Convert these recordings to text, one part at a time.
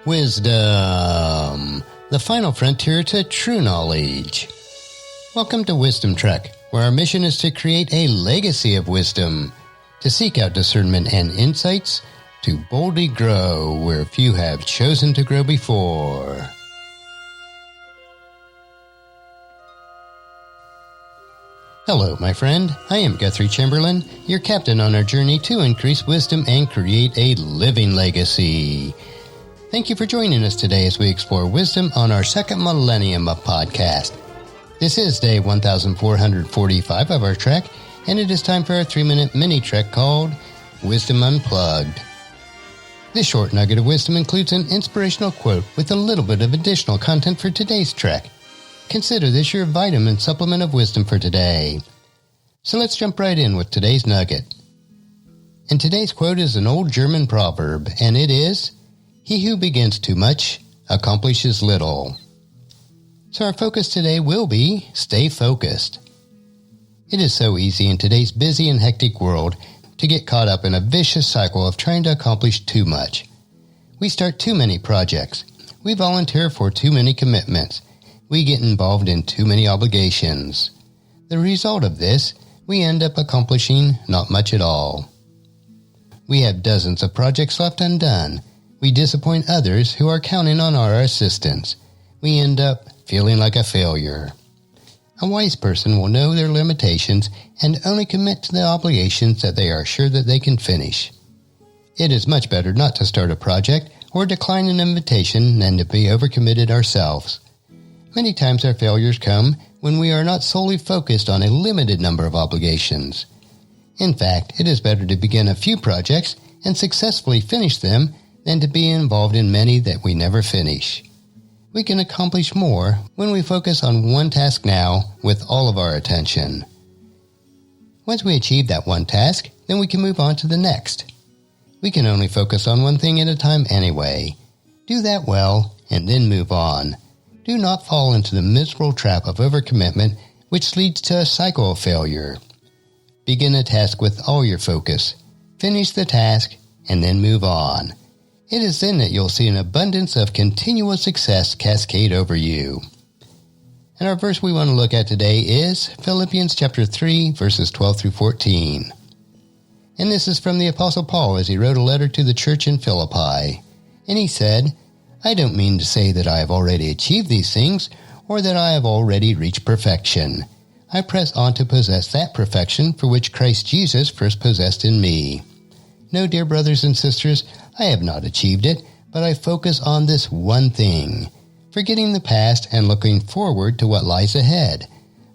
Wisdom, the final frontier to true knowledge. Welcome to Wisdom Trek, where our mission is to create a legacy of wisdom, to seek out discernment and insights, to boldly grow where few have chosen to grow before. Hello, my friend. I am Guthrie Chamberlain, your captain on our journey to increase wisdom and create a living legacy. Thank you for joining us today as we explore wisdom on our second millennium of podcast. This is day 1445 of our trek, and it is time for our 3-minute mini trek called Wisdom Unplugged. This short nugget of wisdom includes an inspirational quote with a little bit of additional content for today's trek. Consider this your vitamin supplement of wisdom for today. So let's jump right in with today's nugget. And today's quote is an old German proverb, and it is, "He who begins too much accomplishes little." So our focus today will be stay focused. It is so easy in today's busy and hectic world to get caught up in a vicious cycle of trying to accomplish too much. We start too many projects. We volunteer for too many commitments. We get involved in too many obligations. The result of this, we end up accomplishing not much at all. We have dozens of projects left undone. We disappoint others who are counting on our assistance. We end up feeling like a failure. A wise person will know their limitations and only commit to the obligations that they are sure that they can finish. It is much better not to start a project or decline an invitation than to be overcommitted ourselves. Many times our failures come when we are not solely focused on a limited number of obligations. In fact, it is better to begin a few projects and successfully finish them than to be involved in many that we never finish. We can accomplish more when we focus on one task now with all of our attention. Once we achieve that one task, then we can move on to the next. We can only focus on one thing at a time anyway. Do that well and then move on. Do not fall into the miserable trap of overcommitment, which leads to a cycle of failure. Begin a task with all your focus. Finish the task and then move on. It is then that you'll see an abundance of continuous success cascade over you. And our verse we want to look at today is Philippians chapter 3, verses 12 through 14. And this is from the Apostle Paul as he wrote a letter to the church in Philippi. And he said, "I don't mean to say that I have already achieved these things, or that I have already reached perfection. I press on to possess that perfection for which Christ Jesus first possessed in me. No, dear brothers and sisters, I have not achieved it, but I focus on this one thing, forgetting the past and looking forward to what lies ahead.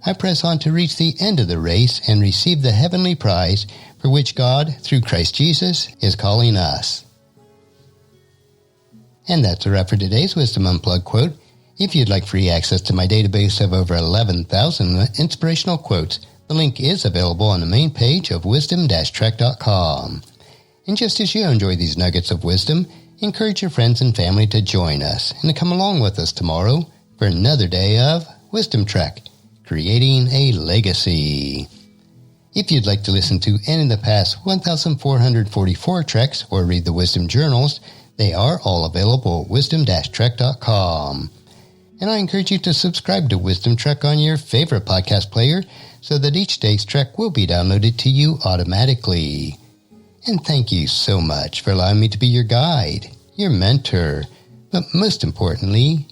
I press on to reach the end of the race and receive the heavenly prize for which God, through Christ Jesus, is calling us." And that's a wrap for today's Wisdom Unplugged quote. If you'd like free access to my database of over 11,000 inspirational quotes, the link is available on the main page of wisdom-trek.com. And just as you enjoy these nuggets of wisdom, encourage your friends and family to join us and to come along with us tomorrow for another day of Wisdom Trek, creating a legacy. If you'd like to listen to any of the past 1,444 treks or read the wisdom journals, they are all available at wisdom-trek.com. And I encourage you to subscribe to Wisdom Trek on your favorite podcast player so that each day's trek will be downloaded to you automatically. And thank you so much for allowing me to be your guide, your mentor, but most importantly,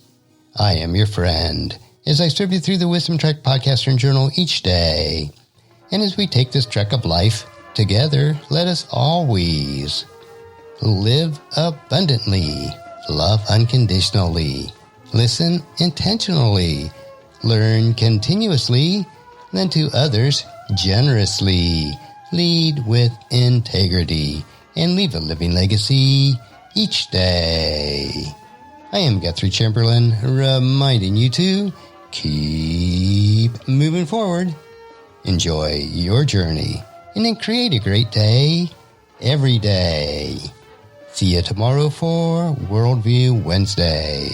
I am your friend as I serve you through the Wisdom Trek podcast and journal each day. And as we take this trek of life together, let us always live abundantly, love unconditionally, listen intentionally, learn continuously, lend to others generously, lead with integrity, and leave a living legacy each day. I am Guthrie Chamberlain, reminding you to keep moving forward, enjoy your journey, and then create a great day every day. See you tomorrow for Worldview Wednesday.